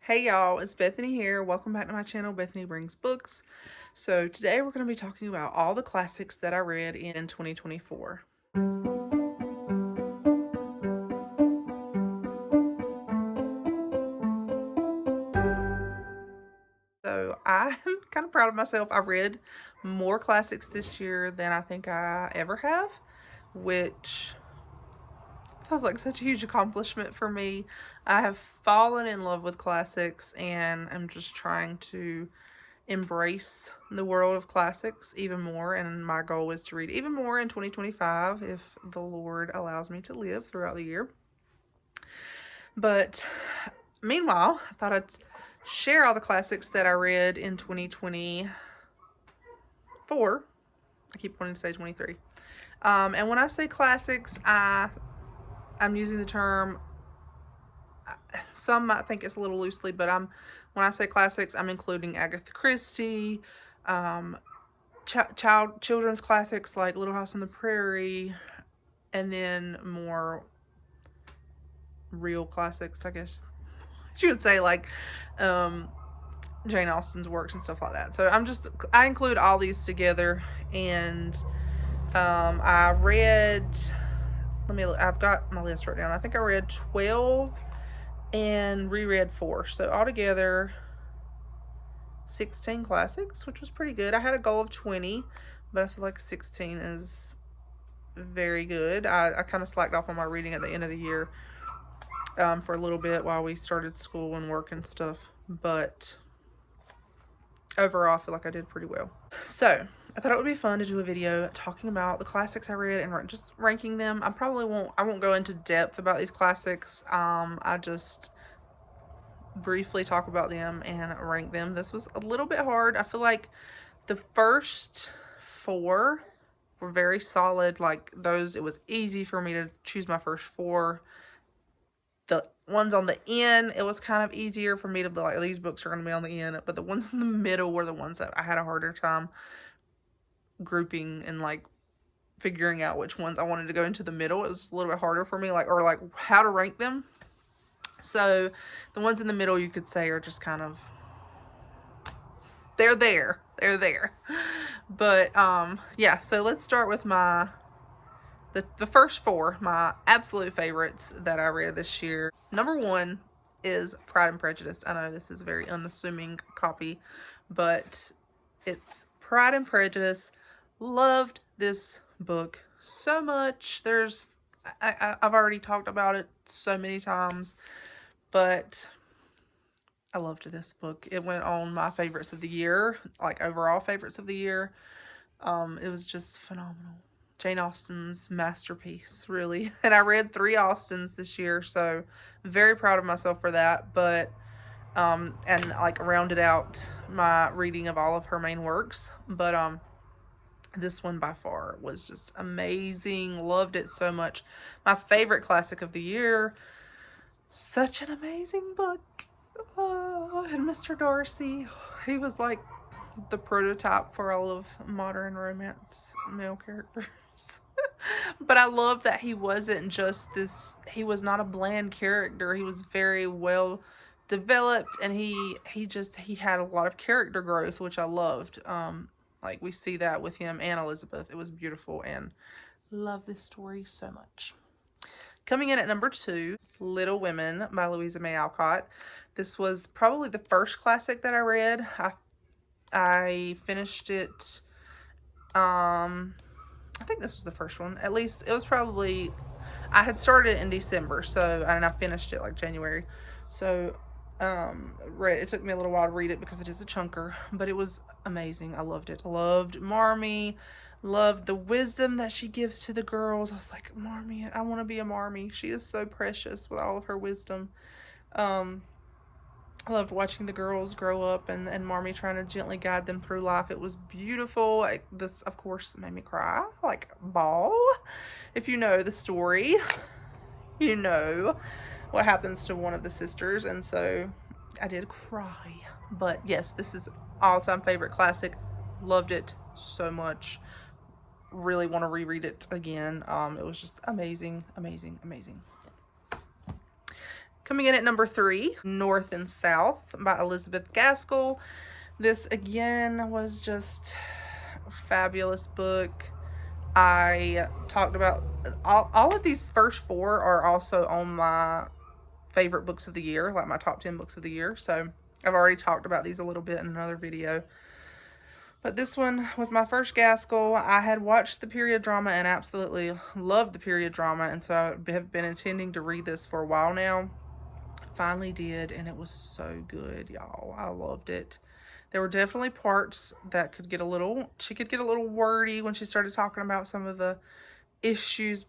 Hey y'all, it's Bethany here. Welcome back to my channel, Bethany Brings Books. So today we're going to be talking about all the classics that I read in 2024. So I'm kind of proud of myself. I read more classics this year than I think I ever have, which feels like such a huge accomplishment for me. I have fallen in love with classics and I'm just trying to embrace the world of classics even more, and my goal is to read even more in 2025 if the Lord allows me to live throughout the year. But meanwhile, I thought I'd share all the classics that I read in 2024. I keep wanting to say 23. And when I say classics, I'm using the term, some might think it's a little loosely, but when I say classics, I'm including Agatha Christie, children's classics like Little House on the Prairie, and then more real classics, I guess you would say, like Jane Austen's works and stuff like that. So I include all these together, and I read, I've got my list right down. I think I read 12 and reread 4. So altogether 16 classics, which was pretty good. I had a goal of 20, but I feel like 16 is very good. I kind of slacked off on my reading at the end of the year for a little bit while we started school and work and stuff, but overall I feel like I did pretty well. So I thought it would be fun to do a video talking about the classics I read and just ranking them. I won't go into depth about these classics. I just briefly talk about them and rank them. This was a little bit hard. I feel like the first 4 were very solid. Like those, it was easy for me to choose my first 4. The ones on the end, it was kind of easier for me to be like, these books are going to be on the end. But the ones in the middle were the ones that I had a harder time grouping and like figuring out which ones I wanted to go into the middle. It was a little bit harder for me, or how to rank them. So the ones in the middle, you could say, are just kind of, they're there. But yeah, so let's start with the first 4, my absolute favorites that I read this year. Number 1 is Pride and Prejudice. I know this is a very unassuming copy, but it's Pride and Prejudice. Loved this book so much. I've already talked about it so many times, but I loved this book. It went on my favorites of the year, like overall favorites of the year. It was just phenomenal. Jane Austen's masterpiece, really. And I read 3 Austens this year, so very proud of myself for that. But and like rounded out my reading of all of her main works. But this one by far was just amazing. Loved it so much. My favorite classic of the year. Such an amazing book. Oh, and Mr. Darcy, he was like the prototype for all of modern romance male characters. But I love that he wasn't just this, he was not a bland character. He was very well developed, and he had a lot of character growth, which I loved. Like we see that with him and Elizabeth. It was beautiful, and love this story so much. Coming in at number 2, Little Women by Louisa May Alcott. This was probably the first classic that I read. I finished it, I think this was the first one. At least it was probably, I had started it in December, and I finished it like January. So, it took me a little while to read it because it is a chunker, but it was amazing. I loved it. Loved Marmee. Loved the wisdom that she gives to the girls. I was like, Marmee, I want to be a Marmee. She is so precious with all of her wisdom. I loved watching the girls grow up and Marmee trying to gently guide them through life. It was beautiful. This, of course, made me cry, like bawl. If you know the story, you know what happens to one of the sisters, and so I did cry. But yes, this is all-time favorite classic. Loved it so much. Really want to reread it again. It was just amazing. Coming in at number 3, North and South by Elizabeth Gaskell. This again was just a fabulous book. I talked about all of these first 4 are also on my favorite books of the year, like my top 10 books of the year. So I've already talked about these a little bit in another video. But this one was my first Gaskell. I had watched the period drama and absolutely loved the period drama, and so I have been intending to read this for a while now. Finally did, and it was so good, y'all. I loved it. There were definitely parts that she could get a little wordy when she started talking about some of the issues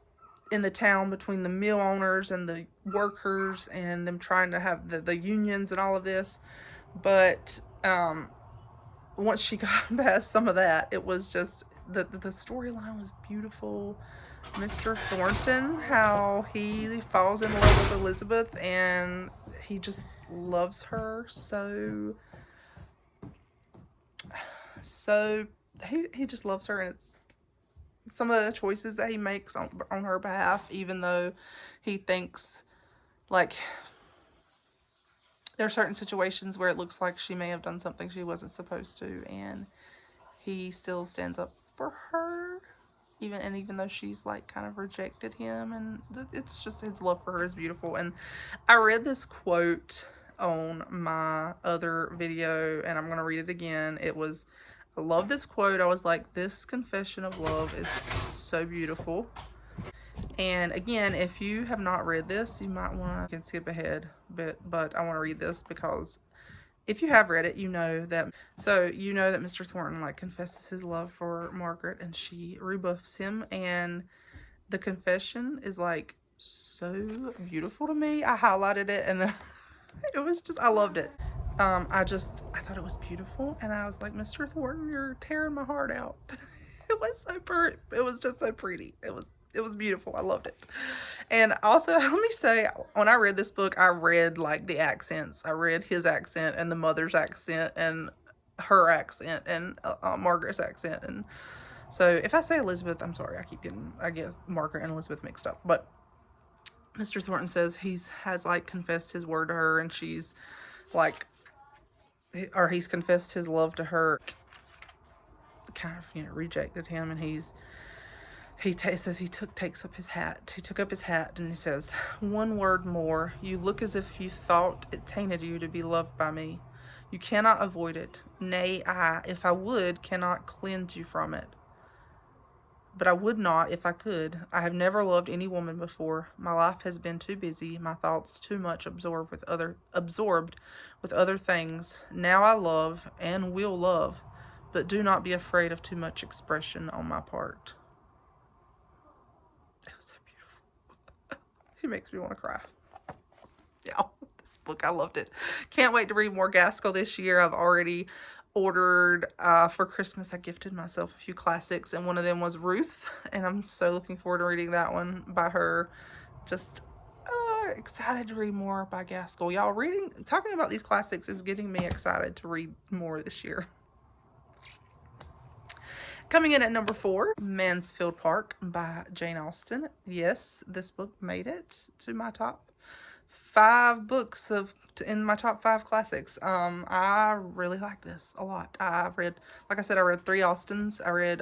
in the town between the mill owners and the workers and them trying to have the unions and all of this. But once she got past some of that, it was just, the storyline was beautiful. Mr. Thornton, how he falls in love with Elizabeth and he just loves her so he just loves her, and it's some of the choices that he makes on her behalf, even though he thinks like there are certain situations where it looks like she may have done something she wasn't supposed to, and he still stands up for her, even though she's like kind of rejected him. And it's just, his love for her is beautiful. And I read this quote on my other video, and I'm going to read it again. I love this quote. I was like, this confession of love is so beautiful. And again, if you have not read this, you might want to skip ahead a bit, but I want to read this because if you have read it, you know that Mr. Thornton like confesses his love for Margaret, and she rebuffs him, and the confession is like so beautiful to me. I highlighted it, and then it was just, I loved it. I thought it was beautiful, and I was like, Mr. Thornton, you're tearing my heart out. It was just so pretty. It was beautiful. I loved it. And also, let me say, when I read this book, I read like the accents. I read his accent and the mother's accent and her accent and Margaret's accent. And so if I say Elizabeth, I'm sorry. I get Margaret and Elizabeth mixed up. But Mr. Thornton says he's like confessed his word to her, and she's like, or he's confessed his love to her, kind of, rejected him, and he says he takes up his hat. He took up his hat, and he says, "One word more. You look as if you thought it tainted you to be loved by me. You cannot avoid it. Nay, I, if I would, cannot cleanse you from it. But I would not if I could. I have never loved any woman before. My life has been too busy, my thoughts too much absorbed with other things. Now I love, and will love, but do not be afraid of too much expression on my part." It was so beautiful. It makes me want to cry. Yeah, this book, I loved it. Can't wait to read more Gaskell this year. I've already ordered, for Christmas, I gifted myself a few classics, and one of them was Ruth, and I'm so looking forward to reading that one by her. Just excited to read more by Gaskell. Y'all, talking about these classics is getting me excited to read more this year. Coming in at number 4, Mansfield Park by Jane Austen. Yes, this book made it to my top 5 books in my top 5 classics. I really like this a lot. Like I said, I read 3 Austens. I read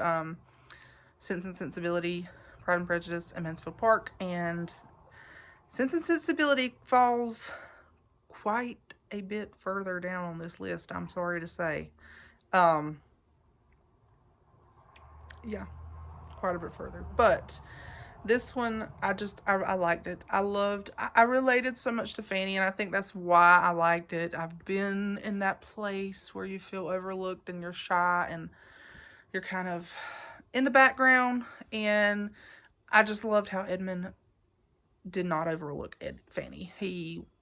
Sense and Sensibility, Pride and Prejudice, and Mansfield Park. And Sense and Sensibility falls quite a bit further down on this list, I'm sorry to say. Yeah, quite a bit further. But this one, I liked it. I related so much to Fanny, and I think that's why I liked it. I've been in that place where you feel overlooked and you're shy and you're kind of in the background, and I just loved how Edmund did not overlook Fanny.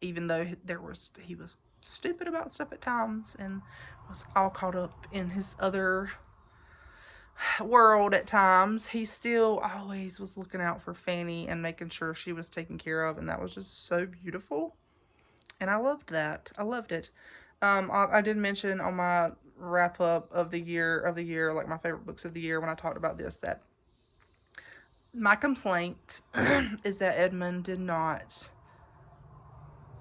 Even though he was stupid about stuff at times and was all caught up in his other world at times, he still always was looking out for Fanny and making sure she was taken care of, and that was just so beautiful, and I loved that. I loved it. I did mention on my wrap up of the year, like my favorite books of the year, when I talked about this, that my complaint is that Edmund did not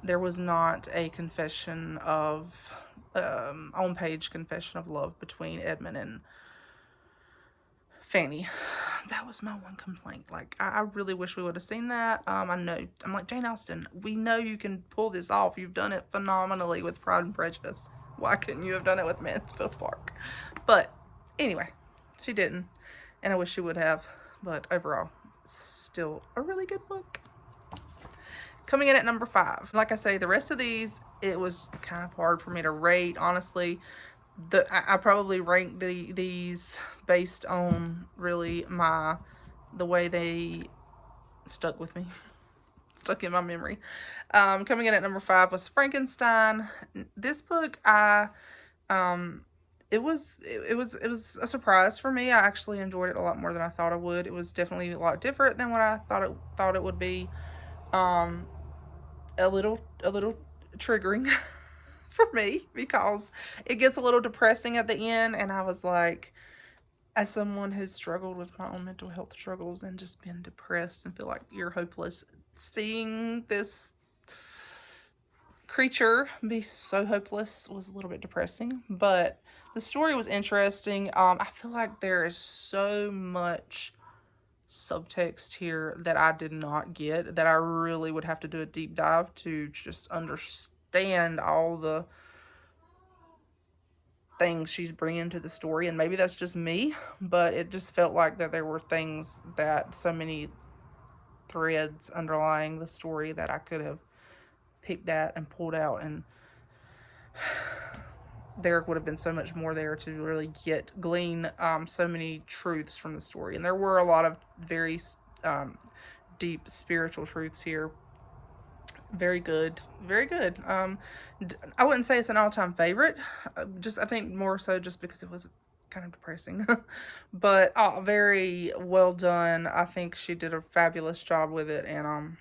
there was not a confession of, on-page confession of love between Edmund and Fanny. That was my one complaint. Like, I really wish we would have seen that. I know, I'm like, Jane Austen, we know you can pull this off. You've done it phenomenally with Pride and Prejudice. Why couldn't you have done it with Mansfield Park? But anyway, she didn't, and I wish she would have. But overall, it's still a really good book. Coming in at number 5. Like I say, the rest of these, it was kind of hard for me to rate, honestly. I probably ranked these based on really the way they stuck with me, stuck in my memory. Coming in at number 5 was Frankenstein. This book, it was a surprise for me. I actually enjoyed it a lot more than I thought I would. It was definitely a lot different than what I thought it would be. A little triggering for me, because it gets a little depressing at the end, and I was like, as someone who's struggled with my own mental health struggles and just been depressed and feel like you're hopeless, seeing this creature be so hopeless was a little bit depressing. But the story was interesting. I feel like there is so much subtext here that I did not get, that I really would have to do a deep dive to just understand all the things she's bringing to the story. And maybe that's just me, but it just felt like that there were things, that so many threads underlying the story that I could have picked at and pulled out, and there would have been so much more there to really glean so many truths from the story. And there were a lot of very deep spiritual truths here. Very good. Very good. I wouldn't say it's an all-time favorite. I think more so just because it was kind of depressing. But very well done. I think she did a fabulous job with it, and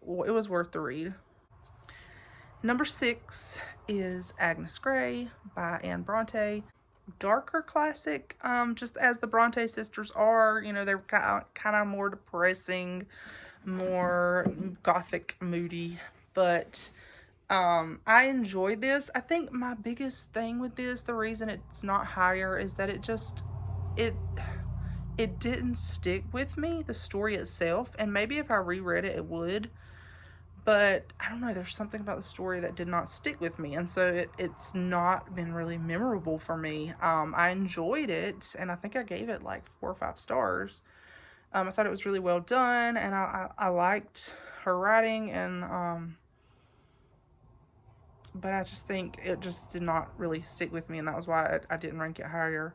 it was worth the read. Number 6 is Agnes Grey by Anne Bronte. Darker classic, just as the Bronte sisters are. You know, they're kind of more depressing, more gothic, moody. But I enjoyed this. I think my biggest thing with this, the reason it's not higher, is that it didn't stick with me, the story itself. And maybe if I reread it, it would. But I don't know, there's something about the story that did not stick with me, and so it's not been really memorable for me. I enjoyed it, and I think I gave it like 4 or 5 stars. I thought it was really well done, and I liked her writing, and but I just think it just did not really stick with me, and that was why I didn't rank it higher.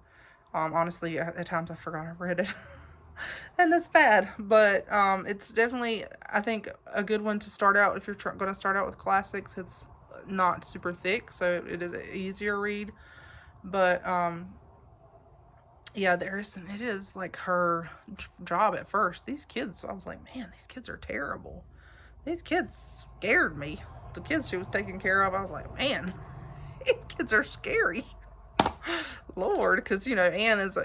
Honestly, at times I forgot I read it. And that's bad, but it's definitely, I think, a good one to start out. If you're going to start out with classics, it's not super thick, so it is an easier read. But yeah, it is like her job at first. These kids, I was like, man, these kids are terrible. These kids scared me. The kids she was taking care of, I was like, man, these kids are scary. Lord, because, you know, Agnes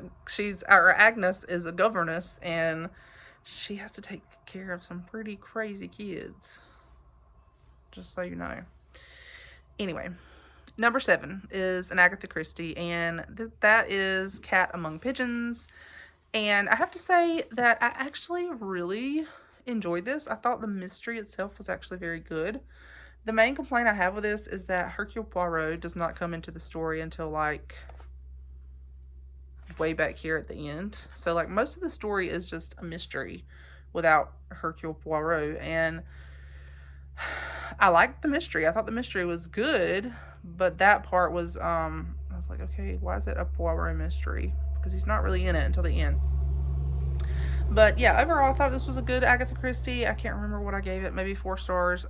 is a governess, and she has to take care of some pretty crazy kids, just so you know. Anyway, number 7 is an Agatha Christie, and that is Cat Among Pigeons. And I have to say that I actually really enjoyed this. I thought the mystery itself was actually very good. The main complaint I have with this is that Hercule Poirot does not come into the story until like way back here at the end. So like most of the story is just a mystery without Hercule Poirot, and I liked the mystery. I thought the mystery was good, but that part was I was like, okay, why is it a Poirot mystery? Because he's not really in it until the end. But yeah, overall I thought this was a good Agatha Christie. I can't remember what I gave it, maybe 4 stars.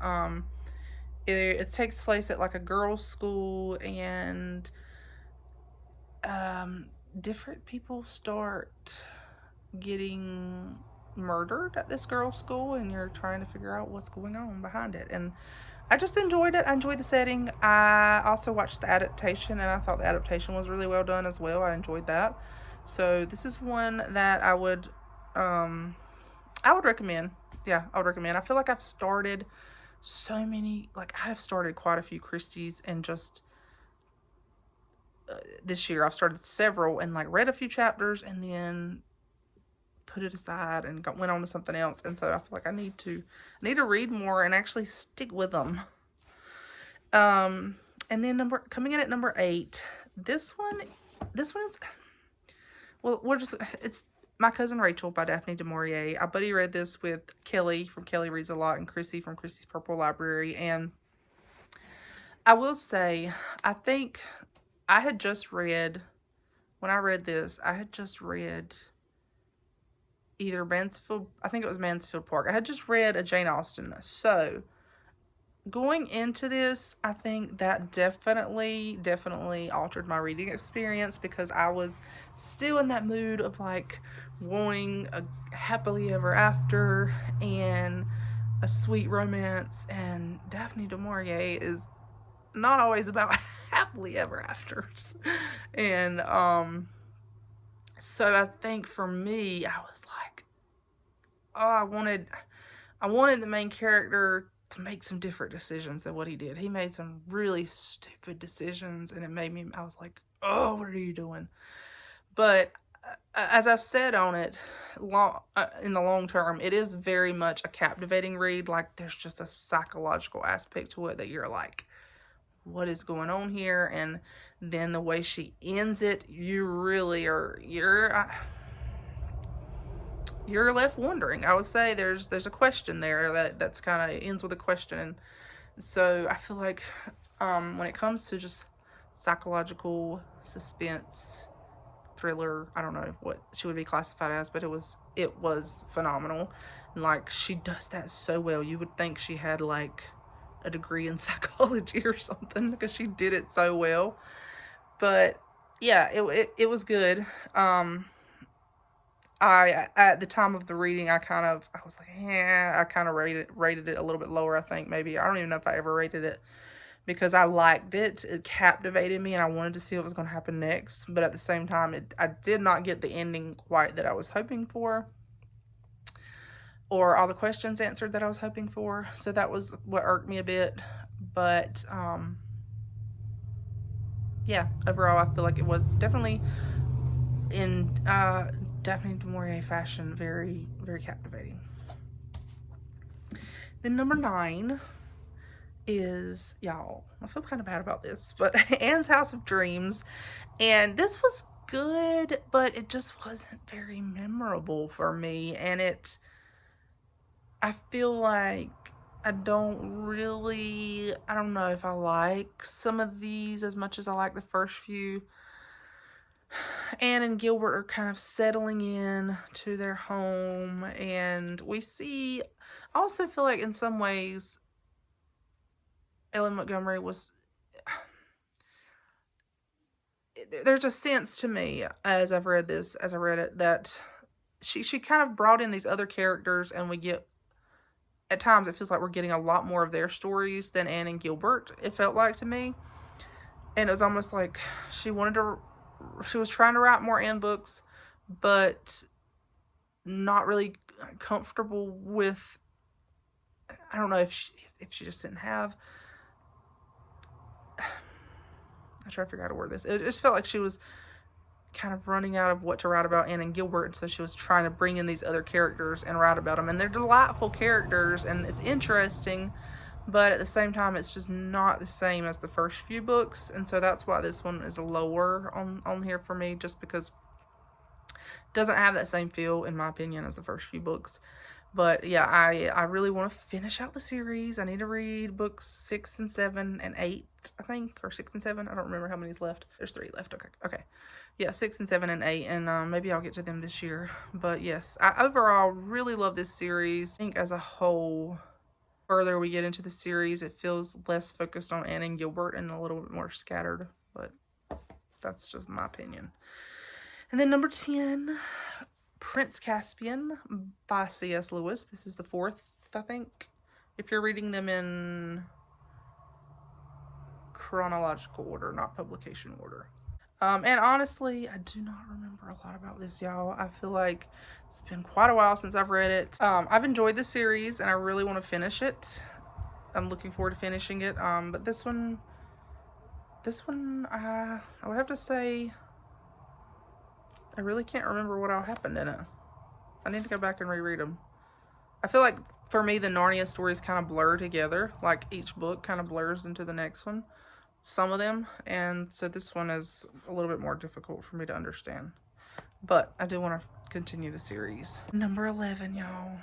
It takes place at like a girls' school, and different people start getting murdered at this girls' school, and you're trying to figure out what's going on behind it. And I just enjoyed it. I enjoyed the setting. I also watched the adaptation, and I thought the adaptation was really well done as well. I enjoyed that. So this is one that I would recommend. Yeah, I would recommend. I feel like I've started so many, like, I have started quite a few Christies, and just this year I've started several and like read a few chapters and then put it aside and went on to something else. And so I feel like I need to read more and actually stick with them. And then coming in at number 8, this one is, well, it's My Cousin Rachel by Daphne du Maurier. I buddy read this with Kelly from Kelly Reads a Lot and Chrissy from Chrissy's Purple Library. And I will say, I think I had just read, when I read this, I had just read either I think it was Mansfield Park. I had just read a Jane Austen. So going into this, I think that definitely altered my reading experience, because I was still in that mood of like wanting a happily ever after and a sweet romance, and Daphne du Maurier is not always about happily ever afters. And so I think for me, I was like, oh, I wanted the main character to make some different decisions than what he did. He made some really stupid decisions, and I was like, oh, what are you doing? But as I've said on it, in the long term, it is very much a captivating read. Like, there's just a psychological aspect to it that you're like, what is going on here? And then the way she ends it, you really are, you're left wondering. I would say there's a question there that's kind of ends with a question. And so I feel like when it comes to just psychological suspense thriller, I don't know what she would be classified as, but it was phenomenal. And like, she does that so well. You would think she had like a degree in psychology or something, because she did it so well. But yeah, it was good. I at the time of the reading, I was like, yeah, I kind of rated it a little bit lower. I think maybe, I don't even know if I ever rated it, because I liked it. It captivated me, and I wanted to see what was going to happen next. But at the same time, I did not get the ending quite that I was hoping for, or all the questions answered that I was hoping for. So that was what irked me a bit. But yeah, overall, I feel like it was definitely, in Daphne du Maurier fashion, very, very captivating. Then number 9 is, y'all, I feel kind of bad about this, but Anne's House of Dreams. And this was good, but it just wasn't very memorable for me. And I feel like I don't know if I like some of these as much as I like the first few. Anne and Gilbert are kind of settling in to their home, and I also feel like in some ways Ellen Montgomery was, there's a sense to me as I read it, that she kind of brought in these other characters, and we get, at times it feels like we're getting a lot more of their stories than Anne and Gilbert, it felt like to me. And it was almost like she was trying to write more Anne books, but not really comfortable with, I don't know if she just didn't have, I try to figure out how to word this. It just felt like she was kind of running out of what to write about Anne and Gilbert, and so she was trying to bring in these other characters and write about them. And they're delightful characters, and it's interesting, but at the same time, it's just not the same as the first few books. And so that's why this one is lower on here for me, just because it doesn't have that same feel, in my opinion, as the first few books. But yeah, I really want to finish out the series. I need to read books 6 and 7 and 8, I think, or 6 and 7. I don't remember how many's left. There's 3 left. Okay. Yeah, 6 and 7 and 8, and maybe I'll get to them this year. But yes, I overall really love this series. I think as a whole, further we get into the series, it feels less focused on Anne and Gilbert and a little bit more scattered. But that's just my opinion. And then number 10, Prince Caspian by C.S. Lewis. This is the 4th, I think, if you're reading them in chronological order, not publication order. And honestly, I do not remember a lot about this, y'all. I feel like it's been quite a while since I've read it. I've enjoyed the series, and I really want to finish it. I'm looking forward to finishing it. But this one, I would have to say, I really can't remember what all happened in it. I need to go back and reread them. I feel like for me, the Narnia stories kind of blur together. Like each book kind of blurs into the next one. Some of them. And so this one is a little bit more difficult for me to understand. But I do want to continue the series. Number 11, y'all.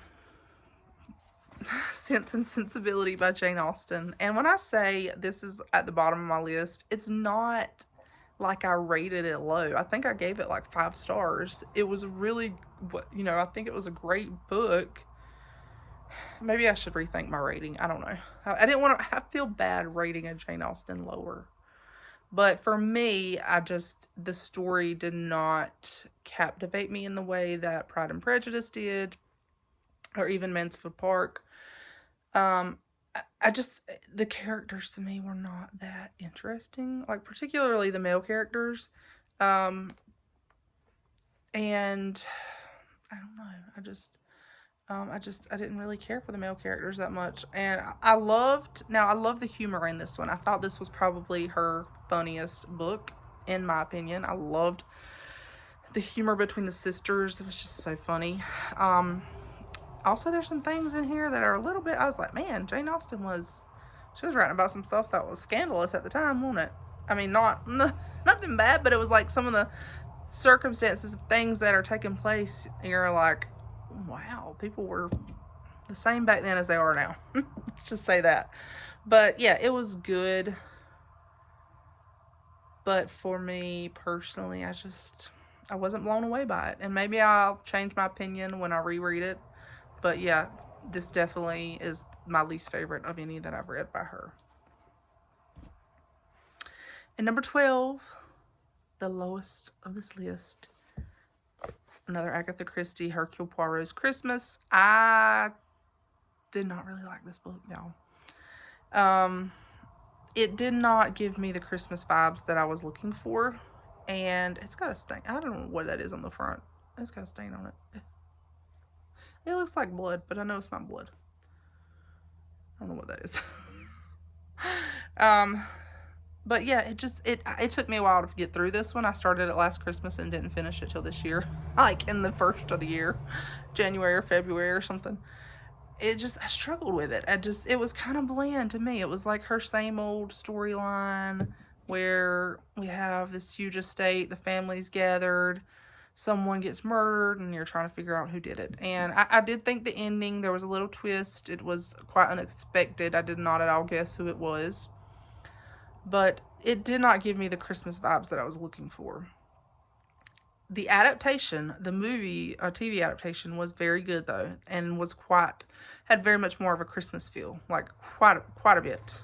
Sense and Sensibility by Jane Austen. And when I say this is at the bottom of my list, it's not like I rated it low. I think I gave it like 5 stars. It was really, I think it was a great book. Maybe I should rethink my rating. I don't know. I didn't want to, I feel bad rating a Jane Austen lower. But for me, the story did not captivate me in the way that Pride and Prejudice did, or even Mansfield Park. The characters to me were not that interesting, like particularly the male characters. And I don't know, I didn't really care for the male characters that much. And I love the humor in this one. I thought this was probably her funniest book, in my opinion. I loved the humor between the sisters. It was just so funny. Also, there's some things in here that are a little bit, I was like, man, Jane Austen she was writing about some stuff that was scandalous at the time, wasn't it? I mean, nothing bad, but it was like some of the circumstances of things that are taking place. You're like, wow, people were the same back then as they are now. Let's just say that. But yeah, it was good. But for me personally, I wasn't blown away by it. And maybe I'll change my opinion when I reread it. But yeah, this definitely is my least favorite of any that I've read by her. And number 12, the lowest of this list, another Agatha Christie, Hercule Poirot's Christmas. I did not really like this book, y'all. It did not give me the Christmas vibes that I was looking for. And it's got a stain. I don't know what that is on the front. It's got a stain on it. It looks like blood, but I know it's not blood. I don't know what that is. But yeah, it took me a while to get through this one. I started it last Christmas and didn't finish it till this year. Like in the first of the year. January or February or something. I struggled with it. It was kind of bland to me. It was like her same old storyline where we have this huge estate, the family's gathered, someone gets murdered, and you're trying to figure out who did it. And I did think the ending, there was a little twist. It was quite unexpected. I did not at all guess who it was. But it did not give me the Christmas vibes that I was looking for. The adaptation, the movie, TV adaptation, was very good though, and had very much more of a Christmas feel, like quite a bit.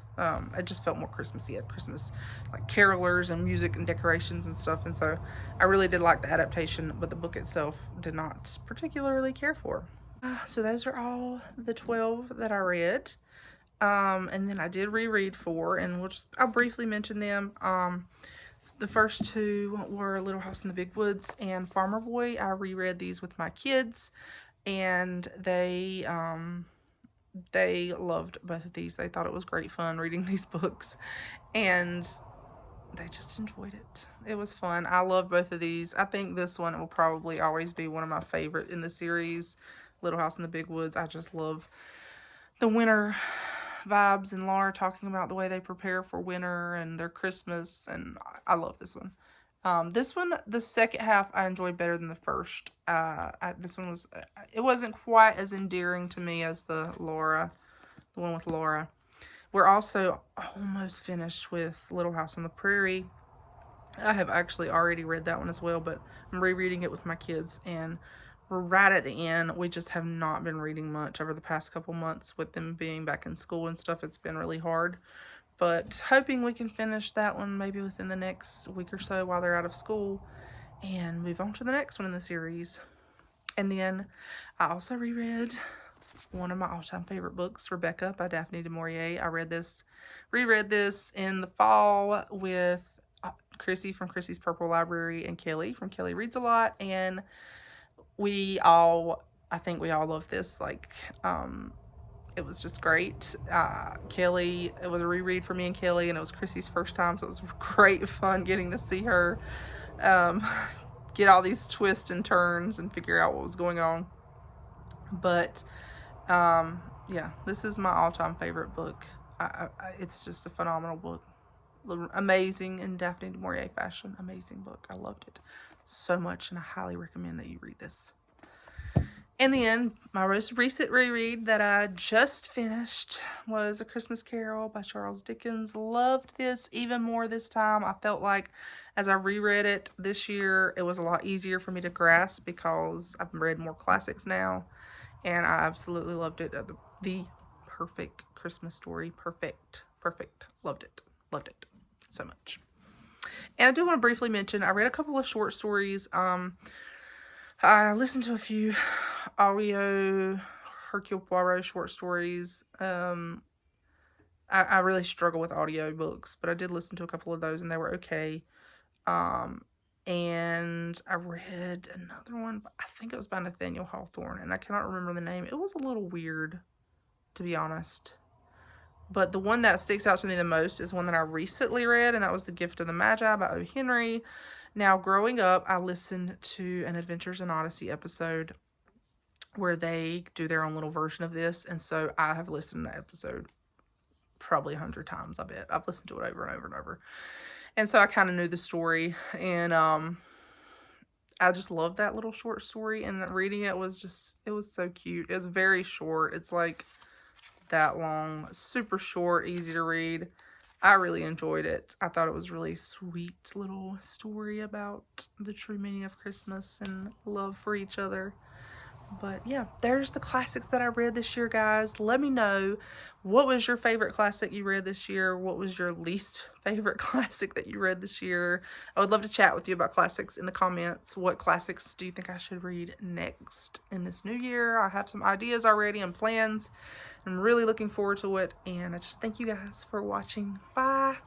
It just felt more Christmassy. It had Christmas, like carolers and music and decorations and stuff, and so I really did like the adaptation, but the book itself did not particularly care for. So those are all the 12 that I read. And then I did reread 4, and I'll briefly mention them. The first 2 were Little House in the Big Woods and Farmer Boy. I reread these with my kids, and they loved both of these. They thought it was great fun reading these books, and they just enjoyed it. It was fun. I love both of these. I think this one will probably always be one of my favorite in the series, Little House in the Big Woods. I just love the winter vibes and Laura talking about the way they prepare for winter and their Christmas, and I love this one. This one, the second half, I enjoyed better than the first. This one it wasn't quite as endearing to me as the one with Laura. We're also almost finished with Little House on the Prairie. I have actually already read that one as well, but I'm rereading it with my kids, and we're right at the end. We just have not been reading much over the past couple months with them being back in school and stuff. It's been really hard, but hoping we can finish that one maybe within the next week or so while they're out of school and move on to the next one in the series. And then I also reread one of my all-time favorite books, Rebecca by Daphne du Maurier. I reread this in the fall with Chrissy from Chrissy's Purple Library and Kelly from Kelly Reads a Lot, and I think we all love this. Like, it was just great. Kelly, it was a reread for me and Kelly, and it was Chrissy's first time, so it was great fun getting to see her get all these twists and turns and figure out what was going on. But yeah, this is my all-time favorite book. It's just a phenomenal book. Amazing in Daphne du Maurier fashion. Amazing book. I loved it so much, and I highly recommend that you read this. And then my most recent reread that I just finished was A Christmas Carol by Charles Dickens. Loved this even more this time. I felt like as I reread it this year, it was a lot easier for me to grasp because I've read more classics now. And I absolutely loved it. The perfect Christmas story. Perfect. Loved it so much. And I do want to briefly mention, I read a couple of short stories. I listened to a few audio Hercule Poirot short stories. I really struggle with audio books, but I did listen to a couple of those and they were okay. And I read another one, but I think it was by Nathaniel Hawthorne, and I cannot remember the name. It was a little weird, to be honest. But the one that sticks out to me the most is one that I recently read, and that was The Gift of the Magi by O. Henry. Now, growing up, I listened to an Adventures in Odyssey episode where they do their own little version of this, and so I have listened to that episode probably 100 times, I bet. I've listened to it over and over and over. And so I kind of knew the story, and I just loved that little short story, and reading it was just, it was so cute. It was very short. It's like that long, super short, easy to read. I really enjoyed it. I thought it was really sweet little story about the true meaning of Christmas and love for each other. But yeah, there's the classics that I read this year, guys. Let me know, what was your favorite classic you read this year? What was your least favorite classic that you read this year? I would love to chat with you about classics in the comments. What classics do you think I should read next in this new year? I have some ideas already and plans. I'm really looking forward to it, and I just thank you guys for watching. Bye!